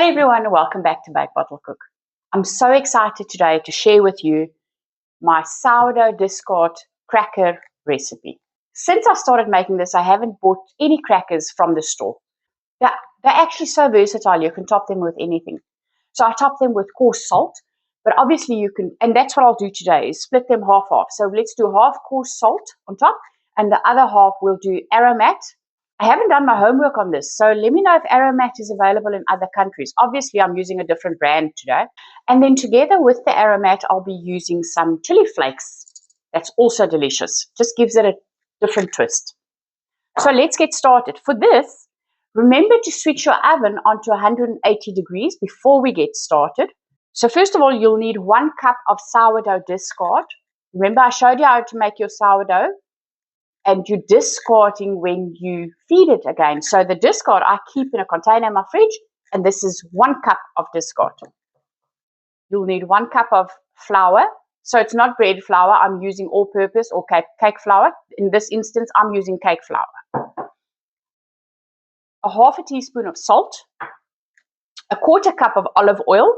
Hello everyone, welcome back to Bake Bottle Cook. I'm so excited today to share with you my sourdough discard cracker recipe. Since I started making this, I haven't bought any crackers from the store. They're actually so versatile, you can top them with anything. So I top them with coarse salt, but obviously you can, and that's what I'll do today, is split them half-half. So let's do half coarse salt on top, and the other half we'll do aromat. I haven't done my homework on this, so let me know if aromat is available in other countries. Obviously, I'm using a different brand today. And then together with the aromat, I'll be using some chili flakes. That's also delicious. Just gives it a different twist. So let's get started. For this, remember to switch your oven onto 180 degrees before we get started. So first of all, you'll need 1 cup of sourdough discard. Remember, I showed you how to make your sourdough. And you're discarding when you feed it again. So the discard I keep in a container in my fridge, and this is 1 cup of discard. You'll need 1 cup of flour. So it's not bread flour, I'm using all-purpose or cake flour. In this instance, I'm using cake flour. A half a teaspoon of salt, a 1/4 cup of olive oil,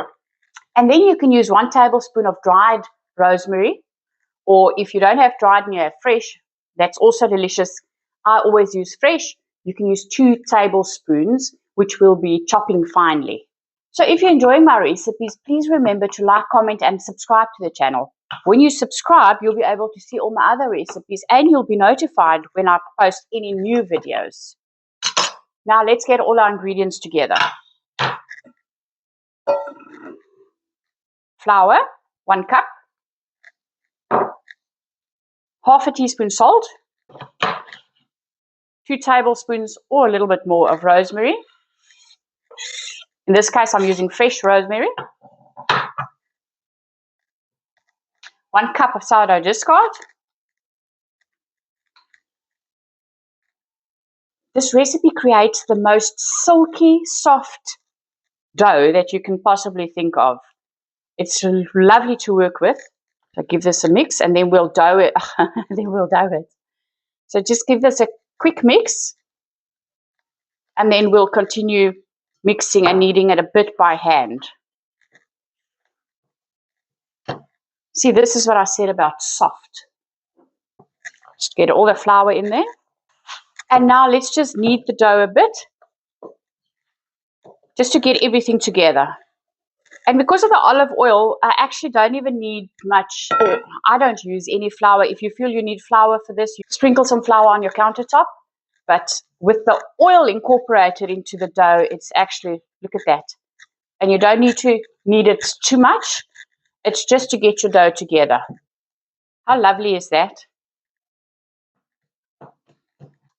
and then you can use 1 tablespoon of dried rosemary, or if you don't have dried and you have fresh, that's also delicious. I always use fresh. You can use 2 tablespoons, which will be chopping finely. So if you're enjoying my recipes, please remember to like, comment, and subscribe to the channel. When you subscribe, you'll be able to see all my other recipes, and you'll be notified when I post any new videos. Now let's get all our ingredients together. Flour, 1 cup. Half a teaspoon salt, 2 tablespoons or a little bit more of rosemary. In this case, I'm using fresh rosemary. 1 cup of sourdough discard. This recipe creates the most silky, soft dough that you can possibly think of. It's lovely to work with. So give this a mix, and then we'll dough it. So just give this a quick mix, and then we'll continue mixing and kneading it a bit by hand. See, this is what I said about soft. Just get all the flour in there. And now let's just knead the dough a bit, just to get everything together. And because of the olive oil, I actually don't even need much, or I don't use any flour. If you feel you need flour for this, you sprinkle some flour on your countertop. But with the oil incorporated into the dough, it's actually, look at that. And you don't need to knead it too much. It's just to get your dough together. How lovely is that?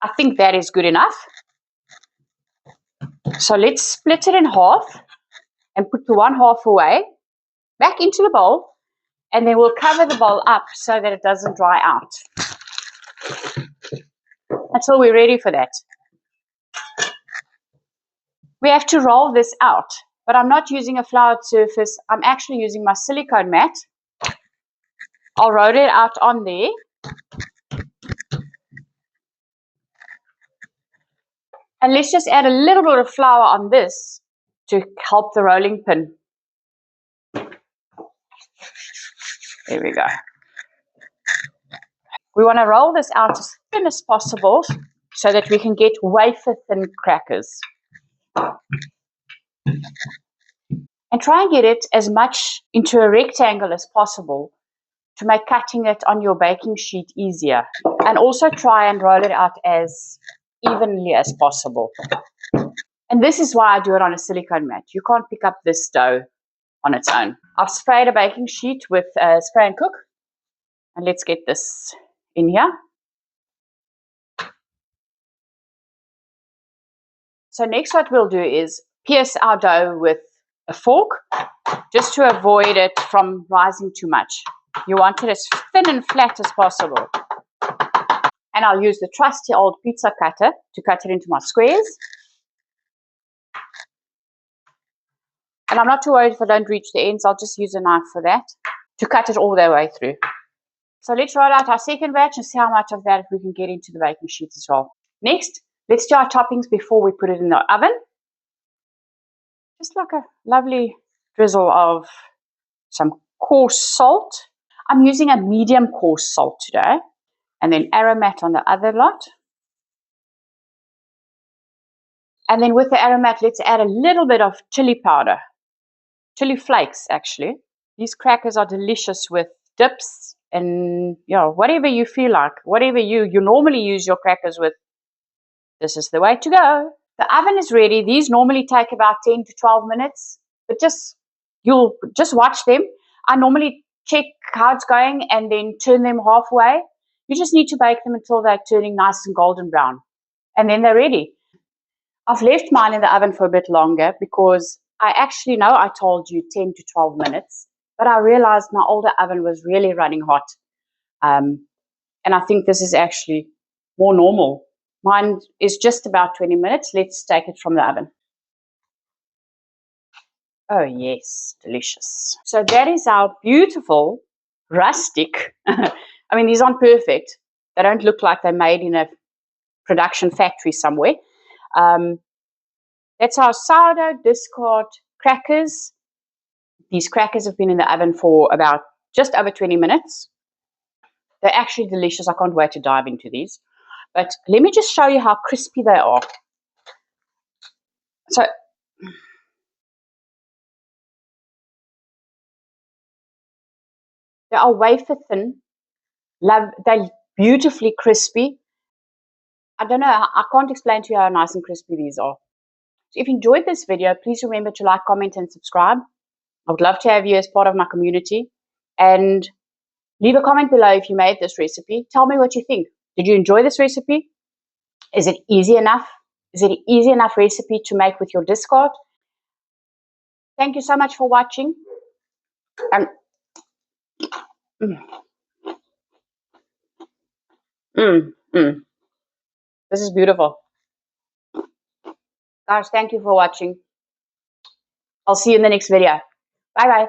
I think that is good enough. So let's split it in half and put the 1/2 away, back into the bowl, and then we'll cover the bowl up so that it doesn't dry out until we're ready for that. We have to roll this out, but I'm not using a floured surface. I'm actually using my silicone mat. I'll roll it out on there. And let's just add a little bit of flour on this to help the rolling pin. There we go. We want to roll this out as thin as possible so that we can get wafer thin crackers. And try and get it as much into a rectangle as possible to make cutting it on your baking sheet easier. And also try and roll it out as evenly as possible. And this is why I do it on a silicone mat. You can't pick up this dough on its own. I've sprayed a baking sheet with spray and cook. And let's get this in here. So next what we'll do is pierce our dough with a fork, just to avoid it from rising too much. You want it as thin and flat as possible. And I'll use the trusty old pizza cutter to cut it into my squares. And I'm not too worried if I don't reach the ends. I'll just use a knife for that to cut it all the way through. So let's roll out our second batch and see how much of that we can get into the baking sheet as well. Next, let's do our toppings before we put it in the oven. Just like a lovely drizzle of some coarse salt. I'm using a medium coarse salt today. And then aromat on the other lot. And then with the aromat, let's add a little bit of chili powder. Chili flakes, actually. These crackers are delicious with dips and, whatever you feel like. Whatever you normally use your crackers with, this is the way to go. The oven is ready. These normally take about 10 to 12 minutes, but you'll just watch them. I normally check how it's going and then turn them halfway. You just need to bake them until they're turning nice and golden brown. And then they're ready. I've left mine in the oven for a bit longer because I actually know I told you 10 to 12 minutes, but I realized my older oven was really running hot. And I think this is actually more normal. Mine is just about 20 minutes. Let's take it from the oven. Oh, yes, delicious. So that is our beautiful rustic. I mean, these aren't perfect. They don't look like they're made in a production factory somewhere. That's our sourdough discard crackers. These crackers have been in the oven for about just over 20 minutes. They're actually delicious. I can't wait to dive into these. But let me just show you how crispy they are. So they are wafer thin. They're beautifully crispy. I don't know. I can't explain to you how nice and crispy these are. So if you enjoyed this video, please remember to like, comment, and subscribe. I would love to have you as part of my community. And leave a comment below if you made this recipe. Tell me what you think. Did you enjoy this recipe? Is it easy enough? Is it an easy enough recipe to make with your discard? Thank you so much for watching. And this is beautiful. Guys, thank you for watching. I'll see you in the next video. Bye bye.